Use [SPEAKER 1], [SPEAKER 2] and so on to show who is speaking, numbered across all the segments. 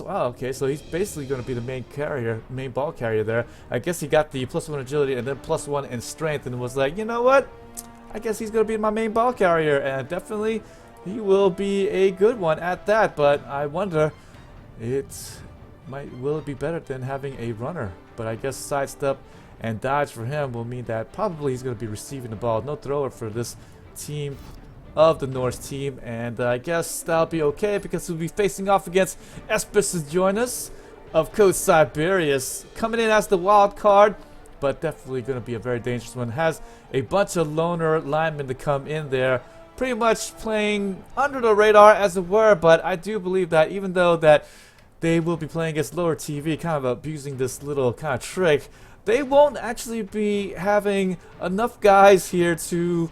[SPEAKER 1] Wow, okay, so he's basically going to be the main ball carrier there. I guess he got the +1 agility and then +1 in strength and was like, you know what? I guess he's going to be my main ball carrier, and definitely he will be a good one at that, but I wonder, will it be better than having a runner? But I guess sidestep and dodge for him will mean that probably he's going to be receiving the ball. No thrower for this team of the Norse team, and I guess that'll be okay because we'll be facing off against Jonas of Coach Siberius, coming in as the wild card, but definitely going to be a very dangerous one. Has a bunch of loner linemen to come in there, pretty much playing under the radar as it were, but I do believe that even though that they will be playing against lower TV, kind of abusing this little kind of trick, they won't actually be having enough guys here to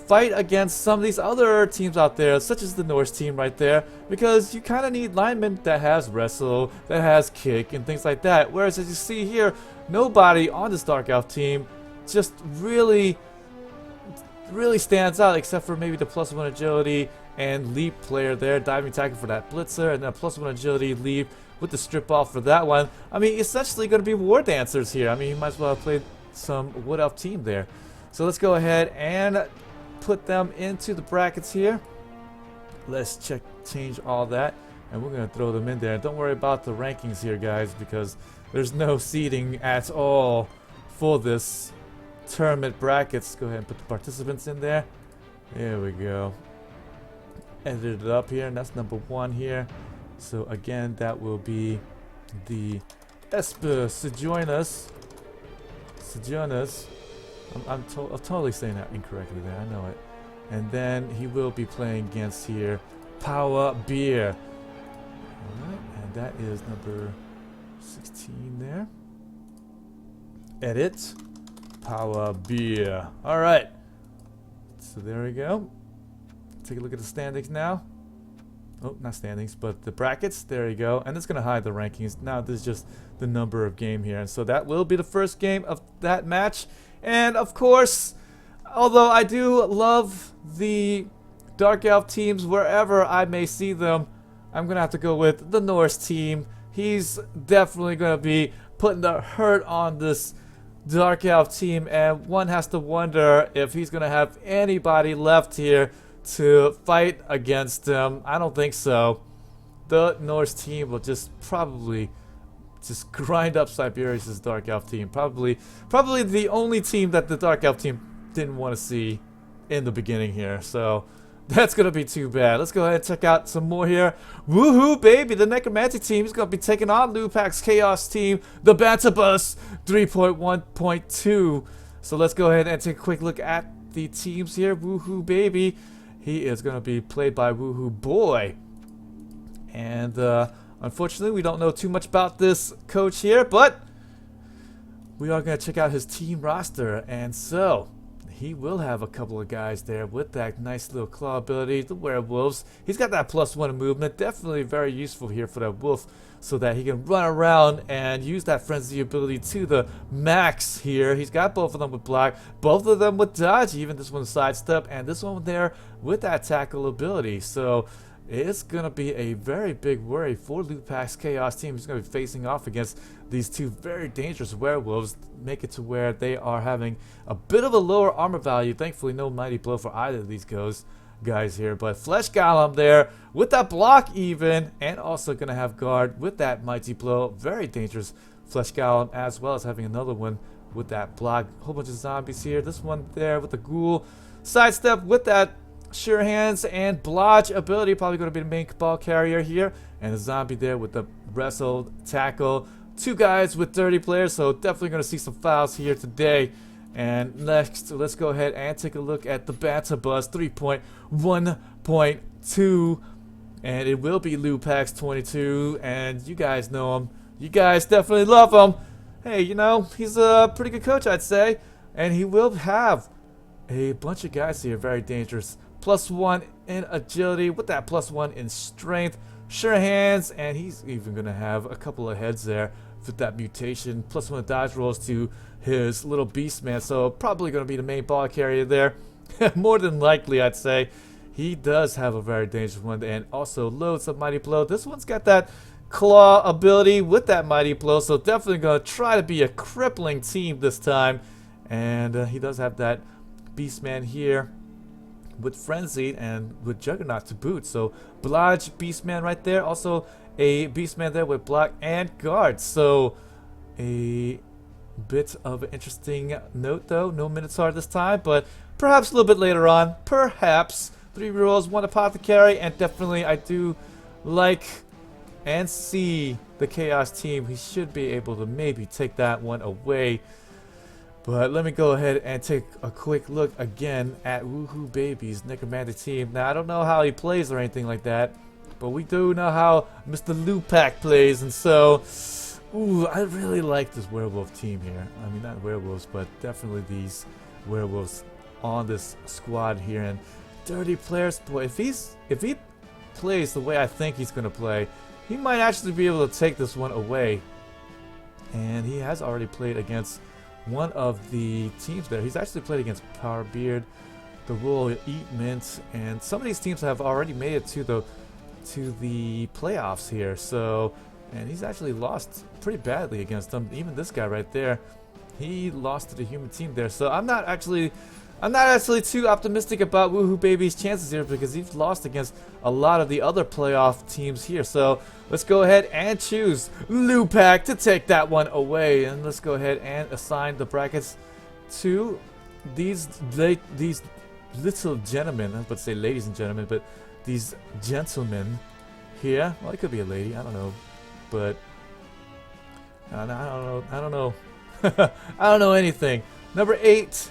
[SPEAKER 1] fight against some of these other teams out there, such as the Norse team right there, because you kind of need linemen that has wrestle, that has kick, and things like that. Whereas as you see here, nobody on this Dark Elf team just really stands out except for maybe the +1 agility and leap player there, diving tackle for that blitzer, and then +1 agility leap with the strip off for that one. I mean, essentially going to be war dancers here. I mean, you might as well have played some Wood Elf team there. So let's go ahead and put them into the brackets here. Let's change all that, and we're going to throw them in there. Don't worry about the rankings here, guys, because there's no seeding at all for this tournament brackets. Go ahead and put the participants in there. There we go. Edit it up here, and that's number 1 here. So again, that will be the Sojourners. I'm totally saying that incorrectly there, I know it. And then he will be playing against here Power Beer. Alright, and that is number 16 there. Edit. Power Beer. Alright. So there we go. Take a look at the standings now. Oh, not standings, but the brackets. There you go. And it's going to hide the rankings. Now this is just the number of game here. And so that will be the first game of that match. And of course, although I do love the Dark Elf teams wherever I may see them, I'm going to have to go with the Norse team. He's definitely going to be putting the hurt on this Dark Elf team, and one has to wonder if he's going to have anybody left here to fight against him. I don't think so. The Norse team will probably just grind up Siberius' Dark Elf team. Probably the only team that the Dark Elf team didn't want to see in the beginning here. So that's going to be too bad. Let's go ahead and check out some more here. Woohoo, baby! The Necromantic team is going to be taking on Lupak's Chaos team, the Bantabus 3.1.2. So let's go ahead and take a quick look at the teams here. Woohoo, baby! He is going to be played by Woohoo Boy. And unfortunately, we don't know too much about this coach here, but we are going to check out his team roster. And so he will have a couple of guys there with that nice little claw ability, the werewolves. He's got that +1 movement, definitely very useful here for that wolf, so that he can run around and use that frenzy ability to the max here. He's got both of them with block, both of them with dodge, even this one sidestep, and this one there with that tackle ability. So it's going to be a very big worry for Lupak's Chaos team. He's going to be facing off against these two very dangerous werewolves, make it to where they are having a bit of a lower armor value. Thankfully, no mighty blow for either of these guys here. But Flesh Golem there with that block even, and also going to have guard with that mighty blow. Very dangerous Flesh Golem, as well as having another one with that block. Whole bunch of zombies here. This one there with the ghoul. Sidestep with that Sure Hands and Blodge ability, probably going to be the main ball carrier here. And a zombie there with the wrestle, tackle. Two guys with 30 players, so definitely going to see some fouls here today. And next, let's go ahead and take a look at the Bantabus 3.1.2. And it will be Lupax 22, and you guys know him. You guys definitely love him. Hey, you know, he's a pretty good coach, I'd say. And he will have a bunch of guys here, very dangerous. +1 in agility with that +1 in strength. Sure Hands, and he's even going to have a couple of heads there with that mutation. +1 dodge rolls to his little beast man, so probably going to be the main ball carrier there. More than likely, I'd say. He does have a very dangerous one, and also loads of mighty blow. This one's got that claw ability with that mighty blow. So definitely going to try to be a crippling team this time. And he does have that Beastman here with Frenzy and with Juggernaut to boot. So Blodge, Beastman right there. Also a Beastman there with Block and Guard. So a bit of an interesting note though. No Minotaur this time, but perhaps a little bit later on. Perhaps. 3 rerolls, 1 Apothecary, and definitely I do like and see the Chaos team. He should be able to maybe take that one away. But let me go ahead and take a quick look again at Woohoo Baby's Necromantic team. Now, I don't know how he plays or anything like that, but we do know how Mr. Lupak plays, and so, ooh, I really like this werewolf team here. I mean, not werewolves, but definitely these werewolves on this squad here. And Dirty Players, boy, if he plays the way I think he's going to play, he might actually be able to take this one away. And he has already played against one of the teams there. He's actually played against Powerbeard, the Royal Eat Mint, and some of these teams have already made it to the playoffs here. So, and he's actually lost pretty badly against them. Even this guy right there, he lost to the human team there. So I'm not actually too optimistic about Woohoo Baby's chances here because he's lost against a lot of the other playoff teams here. So let's go ahead and choose Lupak to take that one away. And let's go ahead and assign the brackets to these little gentlemen. I was about to say ladies and gentlemen, but these gentlemen here. Well, it could be a lady. I don't know. But I don't know. I don't know. I don't know anything. Number 8.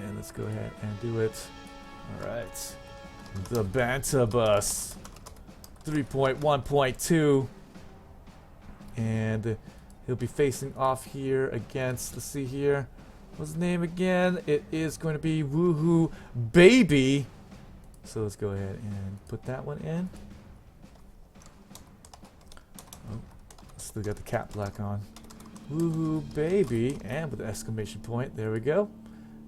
[SPEAKER 1] And let's go ahead and do it. Alright. The Banter Bus. 3.1.2. And he'll be facing off here against, let's see here. What's his name again? It is going to be Woohoo Baby. So let's go ahead and put that one in. Oh, still got the cap black on. Woohoo Baby. And with the exclamation point. There we go.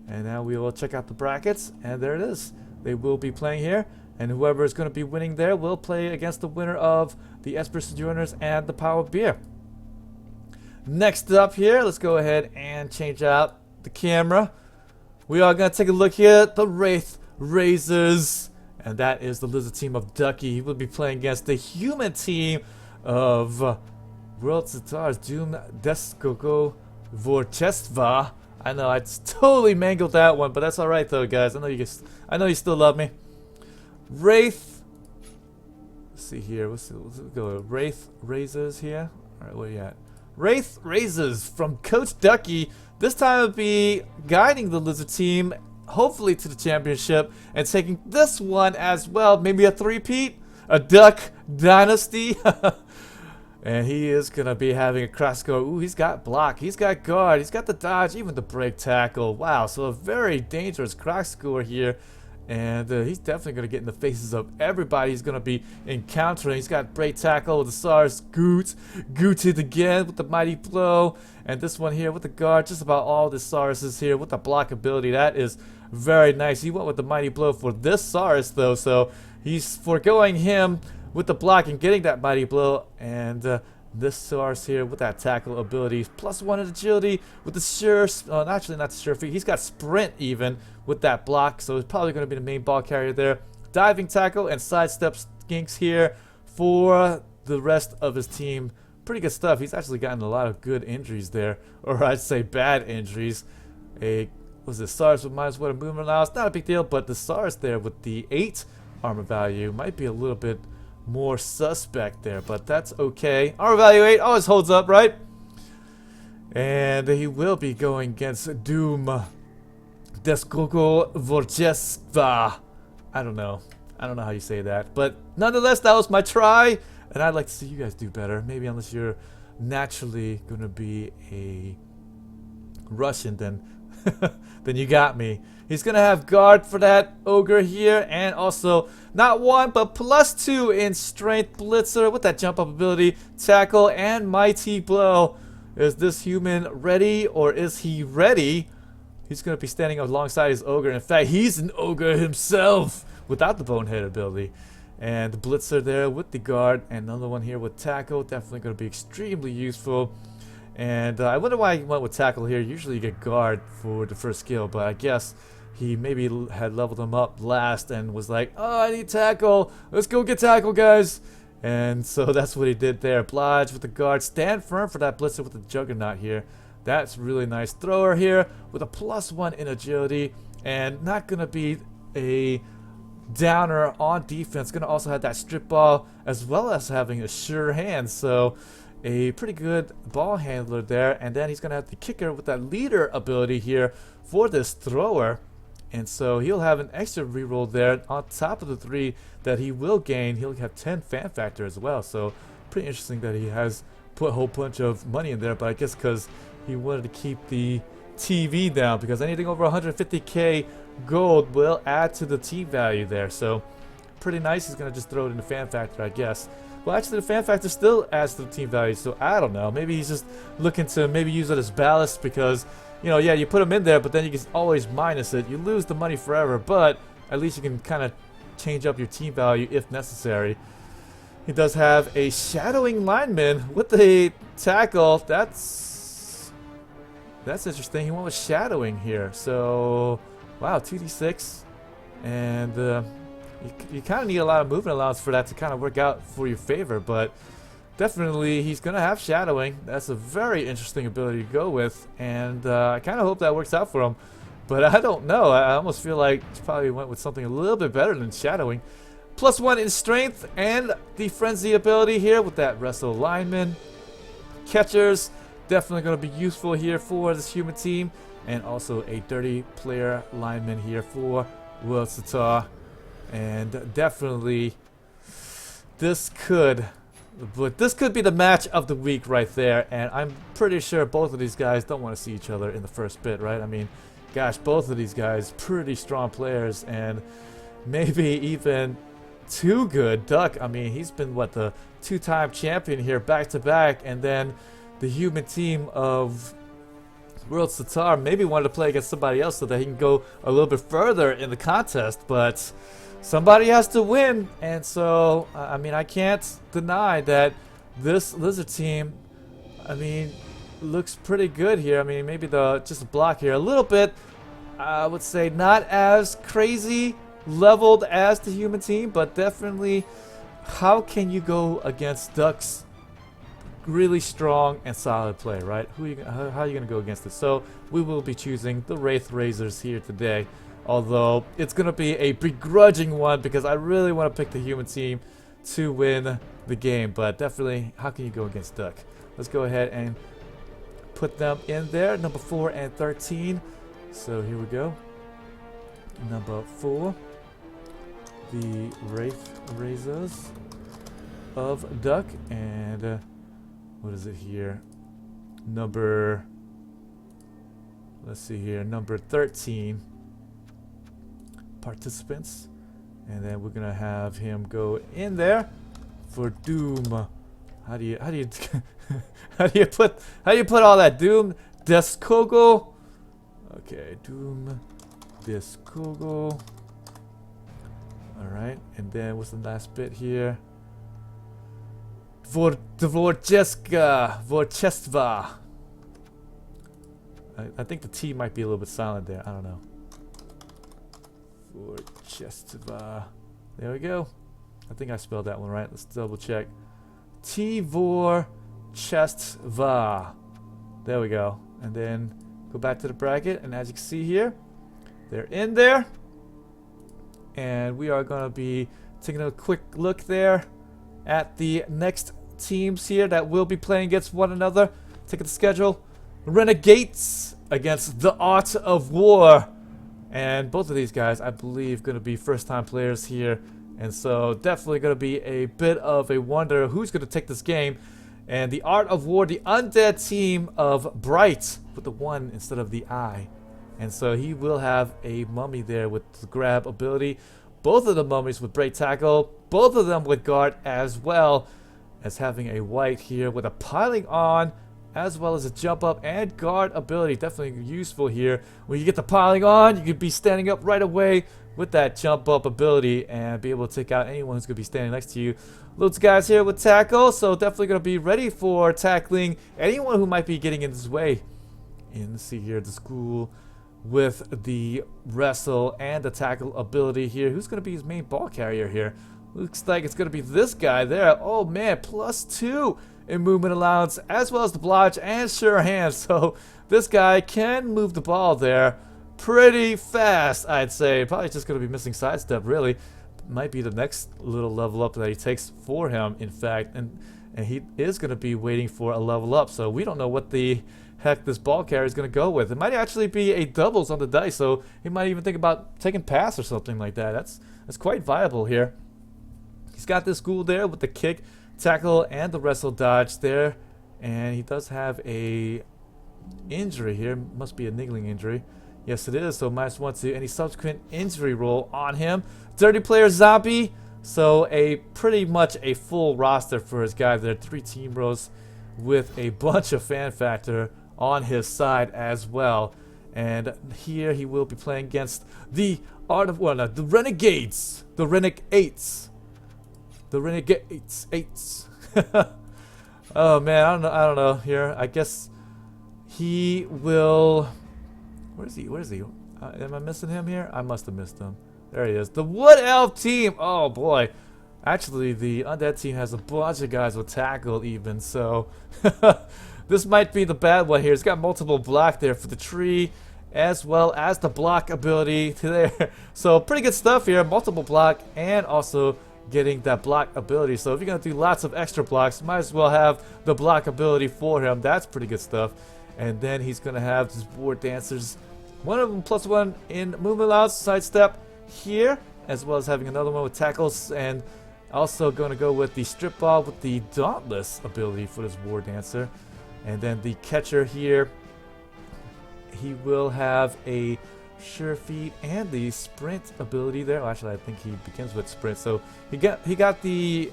[SPEAKER 1] And now we will check out the brackets, and there it is. They will be playing here, and whoever is going to be winning there will play against the winner of the Esper Sojourners and the Power Beer. Next up here, let's go ahead and change out the camera. We are going to take a look here at the Wraith Razors, and that is the Lizard team of Ducky. He will be playing against the human team of World Sitars Doom Deskogo Vorchestva. I know I totally mangled that one, but that's all right though, guys. I know you still love me. Wraith. Let's see here. Let's go. Wraith Razors here. All right, where you at? Wraith Razors from Coach Ducky. This time it'll be guiding the Lizard team, hopefully to the championship, and taking this one as well. Maybe a three-peat, a Duck Dynasty. And he is going to be having a cross score. Ooh, he's got block. He's got guard. He's got the dodge, even the break tackle. Wow, so a very dangerous cross score here. And he's definitely going to get in the faces of everybody he's going to be encountering. He's got break tackle with the SARS Goot. Gooted again with the mighty blow. And this one here with the guard. Just about all the SARS's here with the block ability. That is very nice. He went with the mighty blow for this SARS though. So he's foregoing him with the block and getting that mighty blow, and this SARS here with that tackle ability, +1 in agility with the sure, actually not the sure feet. He's got sprint even with that block, so it's probably going to be the main ball carrier there. Diving tackle and sidestep skinks here for the rest of his team. Pretty good stuff. He's actually gotten a lot of good injuries there, or I'd say bad injuries. Was it SARS with -1 of movement allowance? Not a big deal, but the SARS there with the 8 armor value might be a little bit more suspect there, but that's okay. Armor value 8 always holds up, right? And he will be going against Doom Deskogo Vorchestva. I don't know how you say that, but nonetheless, that was my try, and I'd like to see you guys do better. Maybe unless you're naturally gonna be a Russian, then then you got me. He's gonna have guard for that ogre here, and also not 1 but +2 in strength blitzer with that jump up ability, tackle, and mighty blow. Is this human ready, or is he ready? He's gonna be standing alongside his ogre. In fact, he's an ogre himself without the bonehead ability. And the blitzer there with the guard, and another one here with tackle. Definitely going to be extremely useful. And I wonder why he went with tackle here. Usually you get guard for the first skill, but I guess he maybe had leveled him up last and was like, oh, I need tackle. Let's go get tackle, guys. And so that's what he did there. Oblige with the guard. Stand firm for that blitzer with the juggernaut here. That's really nice. Thrower here with a +1 in agility. And not going to be a downer on defense. Going to also have that strip ball as well as having a sure hand. So a pretty good ball handler there. And then he's going to have the kicker with that leader ability here for this thrower. And so he'll have an extra reroll there on top of the 3 that he will gain. He'll have 10 fan factor as well. So pretty interesting that he has put a whole bunch of money in there. But I guess because he wanted to keep the TV down, because anything over 150k gold will add to the team value there. So pretty nice. He's going to just throw it in the fan factor, I guess. Well, actually, the fan factor still adds to the team value. So I don't know. Maybe he's just looking to maybe use it as ballast because, you know, yeah, you put him in there, but then you can always minus it. You lose the money forever, but at least you can kind of change up your team value if necessary. He does have a shadowing lineman with a tackle. That's interesting. He went with shadowing here. So, wow, 2d6. And you kind of need a lot of movement allowance for that to kind of work out for your favor, but definitely he's going to have shadowing. That's a very interesting ability to go with, and I kind of hope that works out for him, but I don't know. I almost feel like he probably went with something a little bit better than shadowing. +1 in strength and the frenzy ability here with that wrestle lineman. Catchers, definitely going to be useful here for this human team, and also a dirty player lineman here for World Sitar. And definitely this could be the match of the week right there, and I'm pretty sure both of these guys don't want to see each other in the first bit, right? I mean, gosh, both of these guys pretty strong players, and maybe even too good. Duck, I mean, he's been what, the 2-time champion here back to back, and then the human team of World Sitar maybe wanted to play against somebody else so that he can go a little bit further in the contest, but somebody has to win, and so I mean, I can't deny that this Lizard team, I mean, looks pretty good here. I mean, maybe just a block here a little bit, I would say not as crazy leveled as the human team, but definitely how can you go against Duck's really strong and solid play, right? How are you going to go against it? So we will be choosing the Wraith Razors here today. Although it's going to be a begrudging one because I really want to pick the human team to win the game. But definitely, how can you go against Duck? Let's go ahead and put them in there. Number 4 and 13. So here we go. Number 4. The Wraith Razors of Duck. And what is it here? Let's see here. Number 13. Participants, and then we're gonna have him go in there for Doom. How do you how do you put all that? Doom Deskogo. Okay, Doom Deskogo. All right, and then what's the last bit here? Vorchestva. I think the T might be a little bit silent there. I don't know. Vorchestva. There we go. I think I spelled that one right. Let's double check. Vorchestva. There we go. And then go back to the bracket, and as you can see here, they're in there. And we are going to be taking a quick look there at the next teams here that will be playing against one another. Taking the schedule. Renegades against the Art of War. And both of these guys, I believe, going to be first-time players here. And so definitely going to be a bit of a wonder who's going to take this game. And the Art of War, the undead team of Bright with the 1 instead of the I. And so he will have a mummy there with the grab ability. Both of the mummies with break tackle. Both of them with guard, as well as having a white here with a piling on, as well as a jump up and guard ability. Definitely useful here. When you get the piling on, you can be standing up right away with that jump up ability and be able to take out anyone who's going to be standing next to you. Loads of guys here with tackle, so definitely going to be ready for tackling anyone who might be getting in his way. And let's see here, the school with the wrestle and the tackle ability here. Who's going to be his main ball carrier here? Looks like it's going to be this guy there. Oh man, +2 in movement allowance, as well as the blodge and sure hands. So this guy can move the ball there pretty fast, I'd say. Probably just going to be missing sidestep, really. Might be the next little level up that he takes for him, in fact. And he is going to be waiting for a level up. So we don't know what the heck this ball carrier is going to go with. It might actually be a doubles on the dice. So he might even think about taking pass or something like that. That's quite viable here. He's got this school there with the kick, tackle, and the wrestle dodge there. And he does have a injury here. Must be a niggling injury. Yes, it is. So -1 to any subsequent injury roll on him. Dirty player zombie. So pretty much a full roster for his guy there. 3 team rows with a bunch of fan factor on his side as well. And here he will be playing against the the Renegades. The Renegades. The Renegades. Oh man, I don't know here. I guess he will. Where is he? Where is he? Am I missing him here? I must have missed him. There he is. The Wood Elf team. Oh boy. Actually, the Undead team has a bunch of guys with tackle even. So this might be the bad one here. It's got multiple block there for the tree, as well as the block ability to there. So pretty good stuff here. Multiple block and also getting that block ability. So if you're going to do lots of extra blocks, might as well have the block ability for him. That's pretty good stuff. And then he's going to have his board dancers. One of them +1 in movement allowance, sidestep here, as well as having another one with tackles. And also going to go with the strip ball with the dauntless ability for this war dancer. And then the catcher here, he will have a sure feet and the sprint ability there. Well, actually, I think he begins with sprint. So he got the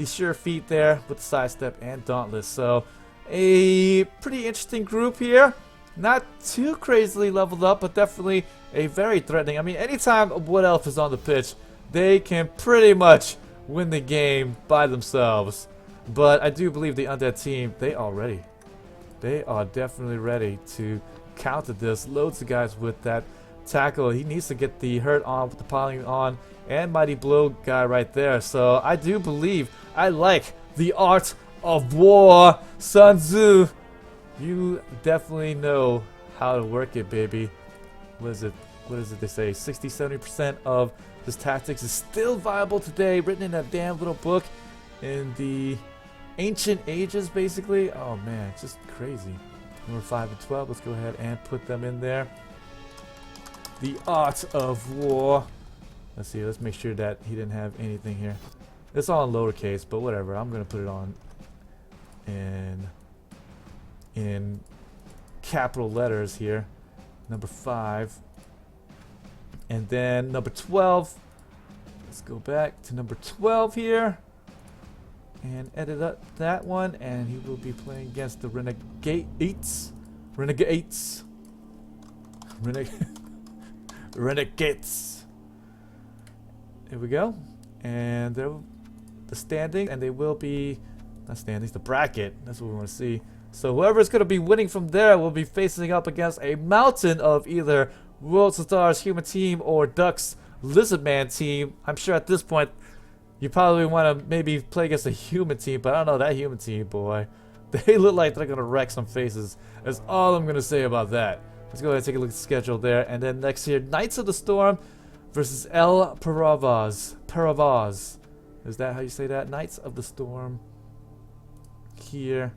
[SPEAKER 1] sure feet there with the sidestep and dauntless. So a pretty interesting group here. Not too crazily leveled up, but definitely a very threatening. I mean, anytime a Wood Elf is on the pitch, they can pretty much win the game by themselves. But I do believe the Undead team, they are ready. They are definitely ready to counter this. Loads of guys with that tackle. He needs to get the hurt on with the piling on and mighty blow guy right there. So I do believe I like the art of war. Sun Tzu, you definitely know how to work it, baby. What is it they say? 60-70% of this tactics is still viable today, written in that damn little book in the ancient ages, basically. Oh man, it's just crazy. Number 5 and 12, let's go ahead and put them in there. The art of war. Let's see, let's make sure that he didn't have anything here. It's all in lowercase, but whatever. I'm gonna put it on in capital letters here. Number 5. And then number 12. Let's go back to number 12 here. And edit up that one, and he will be playing against the Renegades. Renegades. Renegades. Here we go. And they're the standing, and they will be not standings, the bracket. That's what we want to see. So whoever's going to be winning from there will be facing up against a mountain of either Worlds of Stars Human Team or Ducks Lizard Man Team. I'm sure at this point you probably want to maybe play against a human team, but I don't know, that human team, boy. They look like they're going to wreck some faces. That's all I'm going to say about that. Let's go ahead and take a look at the schedule there. And then next here, Knights of the Storm versus El Paravaz. Paravaz. Is that how you say that? Knights of the Storm. Here.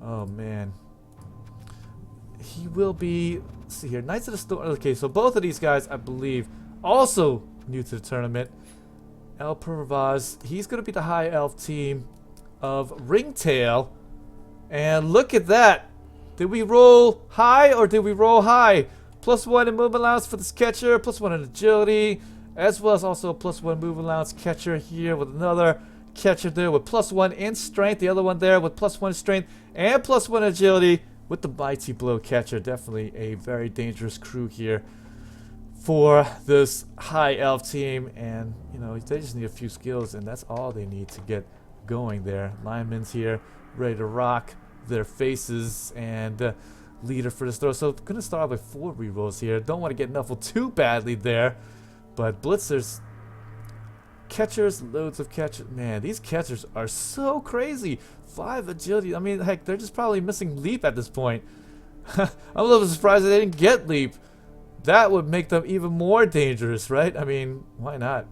[SPEAKER 1] Oh, man. He will be... Let's see here. Knights of the Storm. Okay, so both of these guys, I believe, also new to the tournament. El Paravaz, he's going to be the high elf team of Ringtail. And look at that. Did we roll high or did we roll high? +1 in move allowance for this catcher, +1 in agility, as well as also a +1 move allowance catcher here with another catcher there with +1 in strength. The other one there with +1 strength and +1 agility with the mighty blow catcher. Definitely a very dangerous crew here for this high elf team, and you know they just need a few skills, and that's all they need to get going there. Linemen's here, ready to rock their faces, and leader for this throw. So gonna start off with 4 rerolls here. Don't want to get Nuffled too badly there, but blitzers, catchers, loads of catchers. Man, these catchers are so crazy. 5 agility. I mean, heck, they're just probably missing leap at this point. I'm a little surprised that they didn't get leap. That would make them even more dangerous, right? I mean, why not?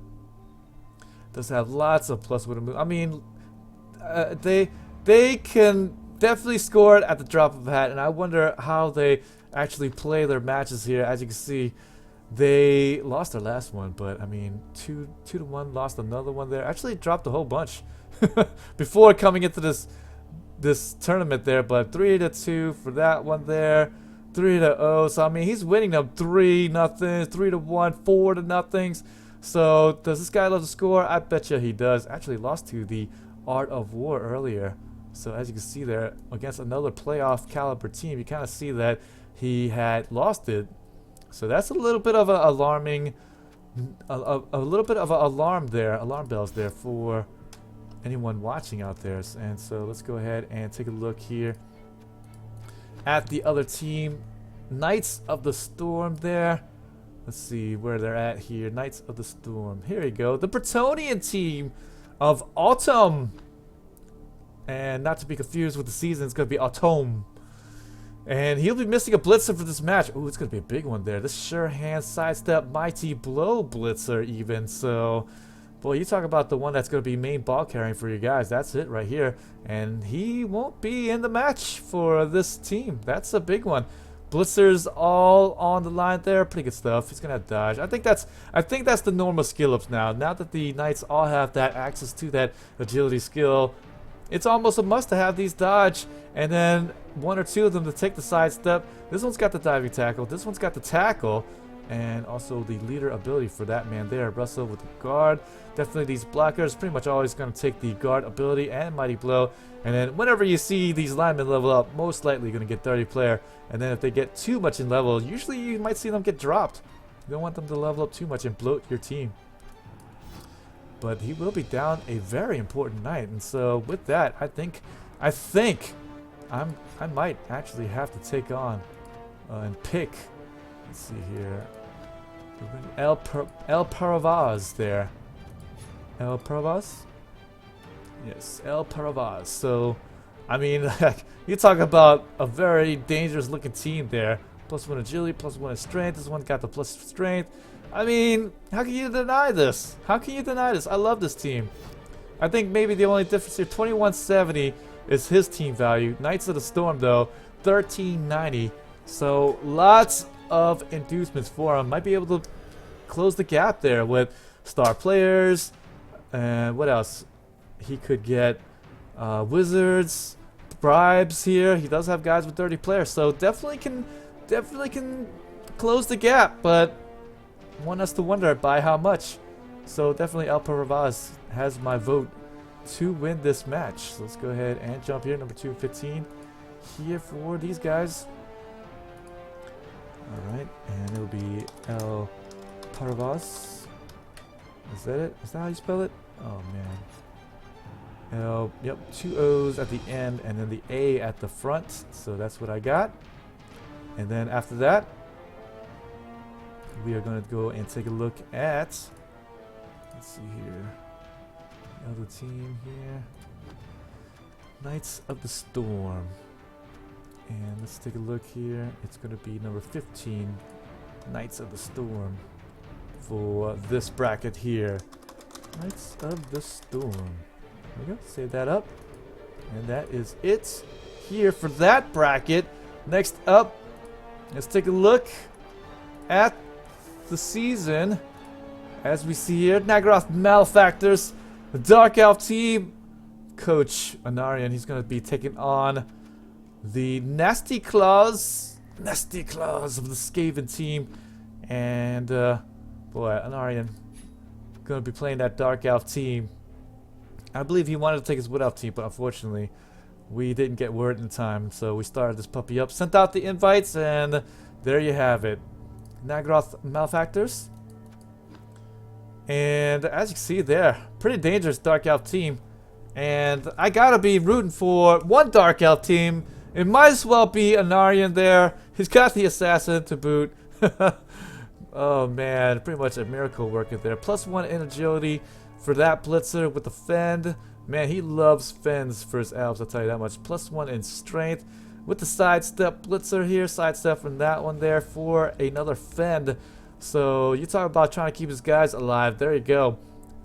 [SPEAKER 1] Does have lots of plus with a move. I mean, they can definitely score it at the drop of a hat, and I wonder how they actually play their matches here. As you can see, they lost their last one, but I mean, 2-1, lost another one there. Actually dropped a whole bunch before coming into this tournament there, but 3-2 for that one there. 3-0. So I mean, he's winning them 3-0, 3-1, 4-0. So does this guy love to score? I bet you he does. Actually lost to the Art of War earlier. So as you can see there, against another playoff caliber team, you kind of see that he had lost it. So that's a little bit of an alarming, a little bit of an alarm there, alarm bells there for anyone watching out there. And so let's go ahead and take a look here at the other team. Knights of the Storm there. Let's see where they're at here. Knights of the Storm. Here you go. The Bretonian team of Autumn. And not to be confused with the season, it's going to be Autumn. And he'll be missing a blitzer for this match. Ooh, it's going to be a big one there. This sure hand sidestep mighty blow blitzer even. So, boy, you talk about the one that's going to be main ball carrying for you guys. That's it right here. And he won't be in the match for this team. That's a big one. Blitzers all on the line there. Pretty good stuff. He's going to dodge. I think that's the normal skill ups now. Now that the Knights all have that access to that agility skill, it's almost a must to have these dodge, and then 1 or 2 of them to take the side step. This one's got the diving tackle. This one's got the tackle, and also the leader ability for that man there. Russell with the guard. Definitely these blockers pretty much always going to take the guard ability and mighty blow. And then whenever you see these linemen level up, most likely going to get 30 player. And then if they get too much in level, usually you might see them get dropped. You don't want them to level up too much and bloat your team. But he will be down a very important knight, and so with that, I think I might actually have to take on and pick. Let's see here, El Paravaz there. El Paravaz? Yes, El Paravaz. So, I mean, you talk about a very dangerous looking team there. +1 agility, +1 strength. This one got the plus strength. I mean, how can you deny this? How can you deny this? I love this team. I think maybe the only difference here, 2170 is his team value. Knights of the Storm, though, 1390. So lots of inducements for him. Might be able to close the gap there with star players. And what else? He could get wizards, bribes here. He does have guys with 30 players, so definitely can close the gap, but want us to wonder by how much. So definitely El Paravaz has my vote to win this match. So let's go ahead and jump here, number 215 here for these guys. Alright, and it'll be El Paravaz. Is that it? Is that how you spell it? Oh man. L, yep, 2 O's at the end and then the A at the front. So that's what I got. And then after that, we are going to go and take a look at, let's see here, the other team here, Knights of the Storm. And let's take a look here. It's going to be number 15, Knights of the Storm, for this bracket here. Knights of the Storm. There we go. Save that up. And that is it here for that bracket. Next up, let's take a look at the season. As we see here, Nagaroth Malefactors, the Dark Elf team. Coach Anarian, he's going to be taking on the Nasty Claws of the Skaven team. And, boy, Anarian going to be playing that Dark Elf team. I believe he wanted to take his Wood Elf team, but unfortunately, we didn't get word in time. So we started this puppy up, sent out the invites, and there you have it. Nagaroth Malefactors. And as you can see there, pretty dangerous Dark Elf team. And I gotta be rooting for one Dark Elf team. It might as well be Anarian there. He's got the Assassin to boot. Oh man, pretty much a miracle working there. +1 in agility for that Blitzer with the Fend. Man, he loves Fends for his elves, I'll tell you that much. +1 in strength with the sidestep Blitzer here. Sidestep from that one there for another Fend. So you talk about trying to keep his guys alive. There you go.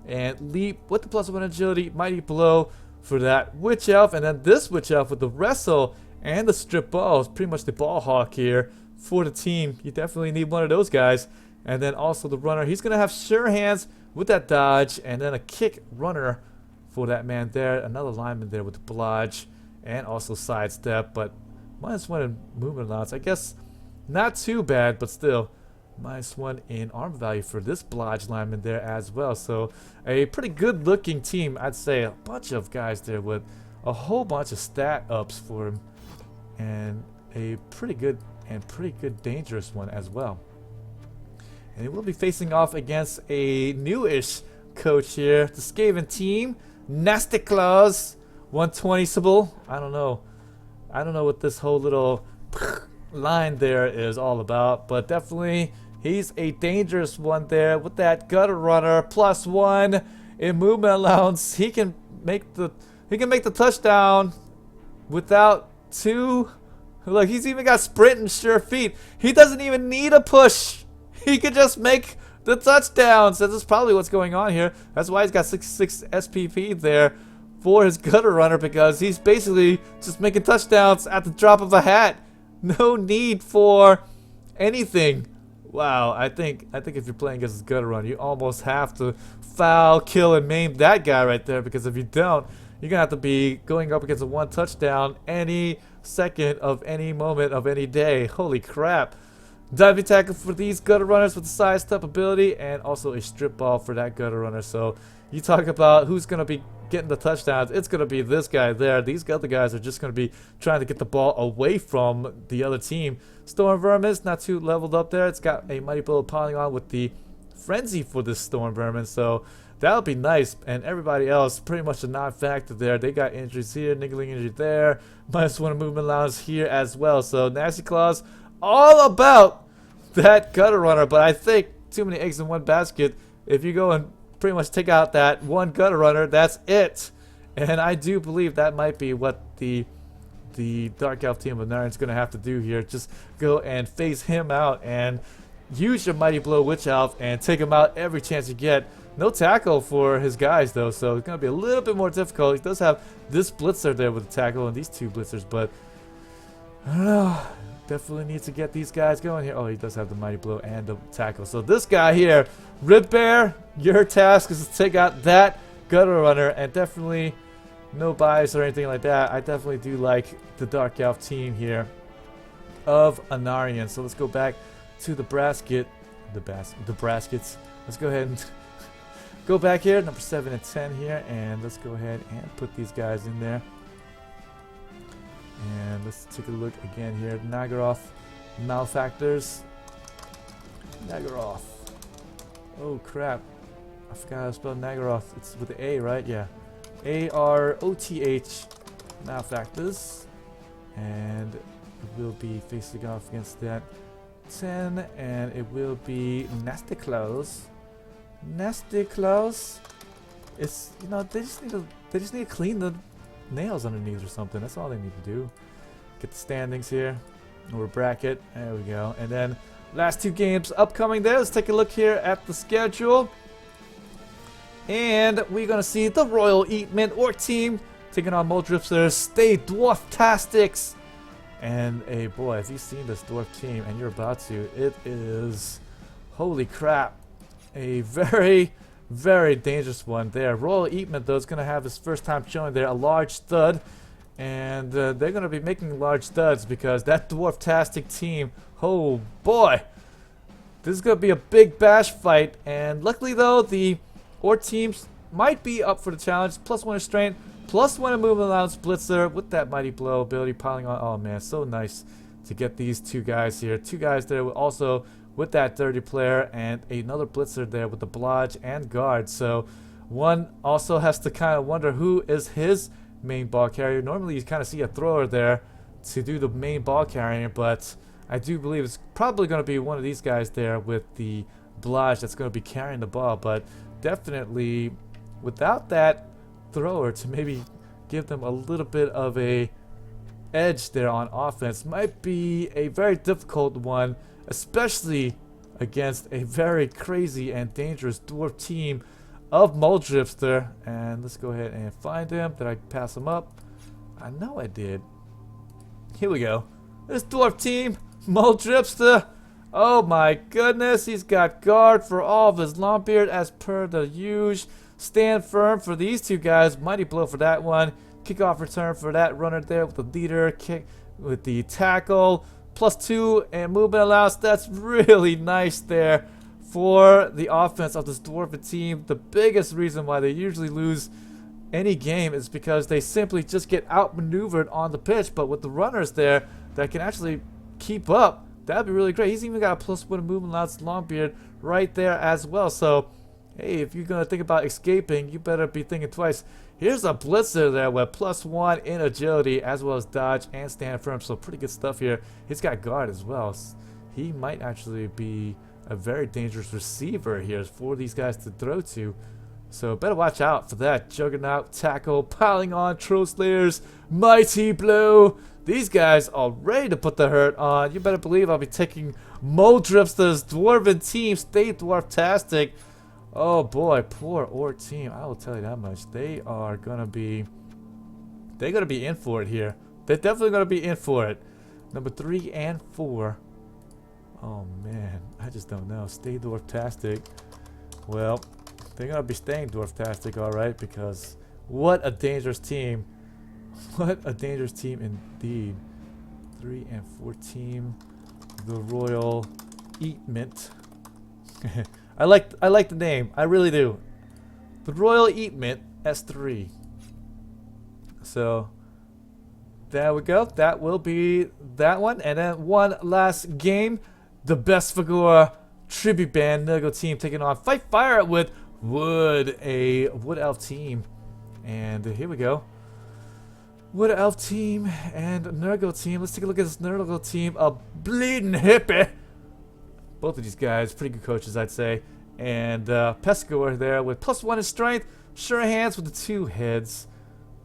[SPEAKER 1] And leap with the +1 agility. Mighty blow for that Witch Elf. And then this Witch Elf with the wrestle and the strip ball is pretty much the ball hawk here for the team. You definitely need one of those guys. And then also the runner. He's going to have sure hands with that dodge. And then a kick runner for that man there. Another lineman there with the blodge. And also sidestep. But -1 in movement allowance. I guess not too bad, but still. -1 in arm value for this blodge lineman there as well. So a pretty good looking team, I'd say. A bunch of guys there with a whole bunch of stat ups for him. And a pretty good dangerous one as well. And he will be facing off against a newish coach here. The Skaven team. Nasty Claws. 120-able. I don't know what this whole little line there is all about. But definitely he's a dangerous one there with that gutter runner. +1 in movement allowance. He can make the touchdown without 2. Look, he's even got sprint and sure feet. He doesn't even need a push. He could just make the touchdowns. That's probably what's going on here. That's why he's got 66 SPP there for his gutter runner, because he's basically just making touchdowns at the drop of a hat. No need for anything. Wow, I think if you're playing against his gutter runner, you almost have to foul, kill, and maim that guy right there, because if you don't, you're gonna have to be going up against a 1 touchdown any second of any moment of any day. Holy crap. Diving tackle for these gutter runners with the sidestep ability, and also a strip ball for that gutter runner. So you talk about who's going to be getting the touchdowns. It's going to be this guy there. These other guys are just going to be trying to get the ball away from the other team. Storm Vermin's not too leveled up there. It's got a Mighty Blow piling on with the Frenzy for this Storm Vermin. So that'll be nice. And everybody else, pretty much a non-factor there. They got injuries here, niggling injury there. -1 movement allowance here as well. So Nasty Claws all about that gutter runner, but I think too many eggs in one basket. If you go and pretty much take out that one gutter runner, that's it. And I do believe that might be what the Dark Elf team of Narian's going to have to do here. Just go and phase him out and use your Mighty Blow Witch Elf and take him out every chance you get. No tackle for his guys though, so it's going to be a little bit more difficult. He does have this Blitzer there with the tackle and these 2 Blitzers, but I don't know. Definitely needs to get these guys going here. Oh, he does have the Mighty Blow and the tackle. So this guy here, Rib Bear, your task is to take out that gutter runner, and definitely no bias or anything like that. I definitely do like the Dark Elf team here of Anarian. So let's go back to the braskets. Let's go ahead and go back here, number 7 and 10 here, and let's go ahead and put these guys in there. And let's take a look again here. Nagaroth Malefactors. Nagaroth. Oh crap. I forgot how to spell Nagaroth. It's with the A, right? Yeah. A-R-O-T-H. Malefactors. And it will be facing off against that 10. And it will be Nasty Claws. Nasty Claws. It's, you know, they just need to clean the nails underneath or something. That's all they need to do. Get the standings here, or bracket. There we go. And then last 2 games upcoming there. Let's take a look here at the schedule, and we're gonna see the Royal Eatman Orc team taking on Moldripsters. Stay Dwarf-tastics. And hey boy, if you've seen this dwarf team and you're about to, it is, holy crap, a very dangerous one there. Royal Eatman though is going to have his first time showing there, a large stud, and they're going to be making large studs because that Dwarf-tastic team, oh boy, this is going to be a big bash fight. And luckily though, the Orc teams might be up for the challenge. +1 in strength, +1 in movement allowance Blitzer with that Mighty Blow ability piling on. Oh man, so nice to get these 2 guys here. 2 guys there also with that 30 player and another blitzer there with the blodge and guard. So one also has to kind of wonder who is his main ball carrier. Normally you kind of see a thrower there to do the main ball carrying, but I do believe it's probably going to be one of these guys there with the blodge that's going to be carrying the ball. But definitely without that thrower to maybe give them a little bit of a edge there on offense might be a very difficult one, especially against a very crazy and dangerous dwarf team of Muldripster. And let's go ahead and find him. Did I pass him up? I know I did. Here we go. This dwarf team, Muldripster. Oh my goodness, he's got guard for all of his Longbeard as per the usual. Stand firm for these two guys. Mighty blow for that one. Kickoff return for that runner there with the leader. Kick with the tackle. +2 and movement allowance. That's really nice there for the offense of this dwarven team. The biggest reason why they usually lose any game is because they simply just get outmaneuvered on the pitch. But with the runners there that can actually keep up, that'd be really great. He's even got a +1 movement allowance Longbeard right there as well. So hey, if you're going to think about escaping, you better be thinking twice. Here's a blitzer there with +1 in agility as well as dodge and stand firm. So pretty good stuff here. He's got guard as well. He might actually be a very dangerous receiver here for these guys to throw to. So better watch out for that. Juggernaut tackle piling on Troll Slayers. Mighty blow. These guys are ready to put the hurt on. You better believe I'll be taking Muldripster's dwarven team. Stay dwarftastic. Oh boy, poor Orc team. I will tell you that much. They're gonna be in for it here. They're definitely gonna be in for it. Number 3 and 4. Oh man, I just don't know. Stay dwarftastic. Well, they're gonna be staying dwarftastic, alright, because what a dangerous team. What a dangerous team indeed. 3 and 4 team. The Royal Eat Mint. I like the name. I really do. The Royal Eat Mint S3. So there we go. That will be that one. And then one last game. The Best Figure Tribute Band Nurgle team taking on Fight Fire with Wood, a Wood Elf team. And here we go. Wood Elf team and Nurgle team. Let's take a look at this Nurgle team. A bleeding hippie. Both of these guys, pretty good coaches, I'd say. And Pescor there with +1 in strength. Sure hands with the 2 heads.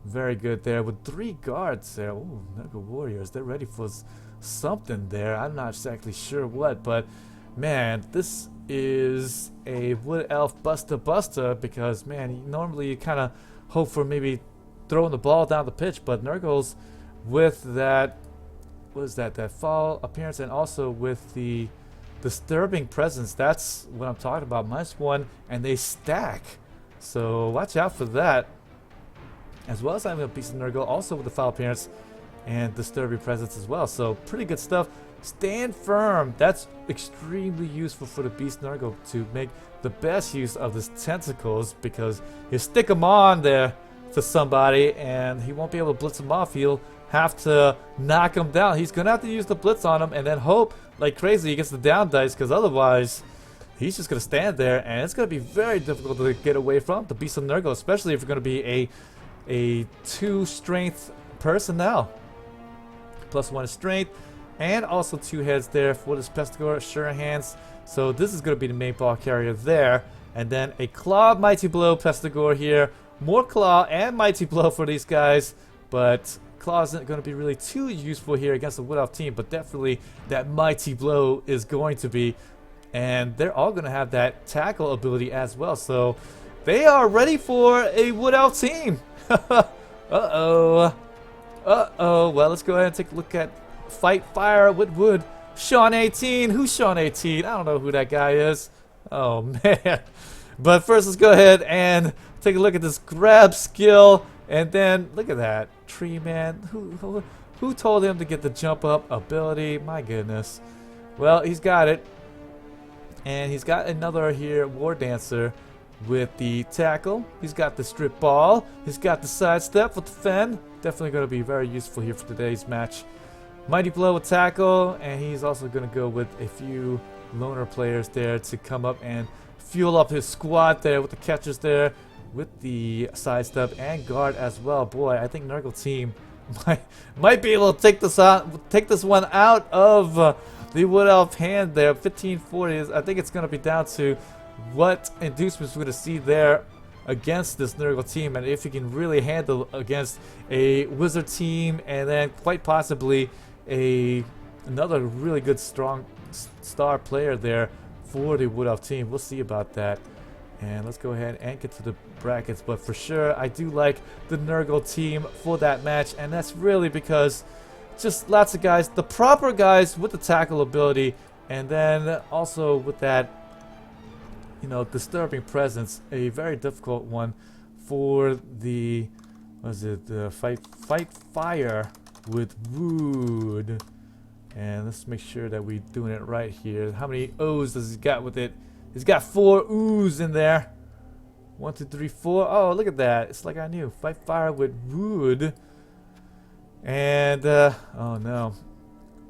[SPEAKER 1] Very good there with 3 guards there. Ooh, Nurgle Warriors. They're ready for something there. I'm not exactly sure what, but man, this is a Wood Elf buster because, man, normally you kind of hope for maybe throwing the ball down the pitch, but Nurgles with that, what is that, that fall appearance, and also with the disturbing presence, that's what I'm talking about. -1, and they stack. So watch out for that. As well as having a piece of Nurgle, also with the foul appearance and disturbing presence as well. So pretty good stuff. Stand firm. That's extremely useful for the Beast Nurgle to make the best use of his tentacles, because you stick him on there to somebody and he won't be able to blitz him off. He'll have to knock him down. He's gonna have to use the blitz on him and then hope like crazy he gets the down dice, because otherwise he's just gonna stand there and it's gonna be very difficult to get away from the Beast of Nurgle, especially if you're gonna be a 2 strength personnel. +1 strength and also 2 heads there for this Pestigore, sure hands. So this is gonna be the main ball carrier there, and then a claw mighty blow Pestigore here. More claw and mighty blow for these guys, but claw isn't going to be really too useful here against the Wood Elf team, but definitely that mighty blow is going to be, and they're all going to have that tackle ability as well. So they are ready for a Wood Elf team. Uh-oh. Uh-oh. Well, let's go ahead and take a look at Fight Fire with Wood. Sean 18. Who's Sean 18? I don't know who that guy is. Oh, man. But first, let's go ahead and take a look at this grab skill. And then, look at that. Tree Man. Who told him to get the jump up ability? My goodness. Well, he's got it. And he's got another here, War Dancer, with the tackle. He's got the strip ball. He's got the sidestep with the fend. Definitely going to be very useful here for today's match. Mighty blow with tackle. And he's also going to go with a few loner players there to come up and fuel up his squad there with the catchers there, with the sidestep and guard as well. Boy, I think Nurgle team might be able to take this one out of the Wood Elf hand there. 1540. I think it's going to be down to what inducements we're going to see there against this Nurgle team, and if he can really handle against a Wizard team, and then quite possibly another really good strong star player there for the Wood Elf team. We'll see about that. And let's go ahead and get to the brackets. But for sure, I do like the Nurgle team for that match. And that's really because just lots of guys, the proper guys with the tackle ability. And then also with that, you know, disturbing presence. A very difficult one for the, fight fire with wood. And let's make sure that we're doing it right here. How many O's does he got with it? He's got 4 O's in there. 1, 2, 3, 4. Oh, look at that. It's like I knew. Fight fire with wood. And, oh no.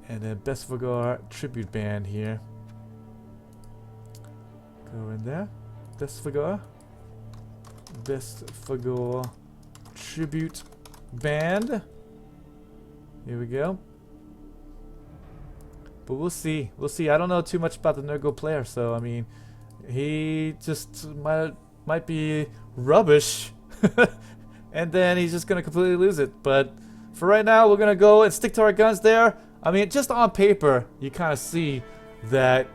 [SPEAKER 1] And then Best Vigor tribute band here. Go in there. Best Vigor tribute band. Here we go. But we'll see. We'll see. I don't know too much about the Nurgle player, so I mean, he just might be rubbish, and then he's just gonna completely lose it. But for right now, we're gonna go and stick to our guns there. I mean, just on paper, you kind of see that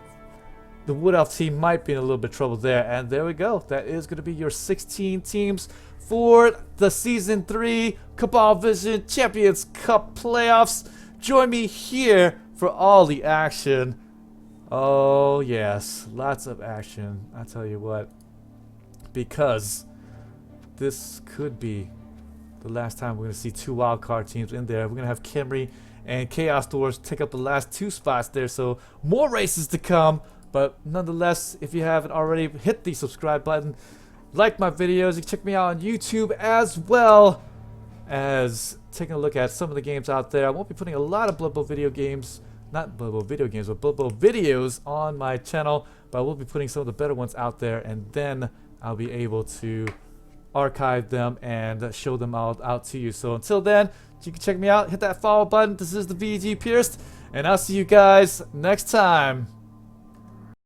[SPEAKER 1] the Wood Elf team might be in a little bit of trouble there. And there we go. That is gonna be your 16 teams for the Season 3 Cabalvision Champions Cup playoffs. Join me here for all the action. Oh yes, lots of action, I tell you what, because this could be the last time we're going to see 2 wildcard teams in there. We're going to have Khemri and Chaos Dwarves take up the last 2 spots there, so more races to come. But nonetheless, if you haven't already, hit the subscribe button, like my videos. You can check me out on YouTube as well as taking a look at some of the games out there. I won't be putting a lot of Blood Bowl video games, not Blood Bowl video games, but Blood Bowl videos on my channel, but I will be putting some of the better ones out there, and then I'll be able to archive them and show them all out to you. So until then, you can check me out, hit that follow button. This is the VG Purist, and I'll see you guys next time.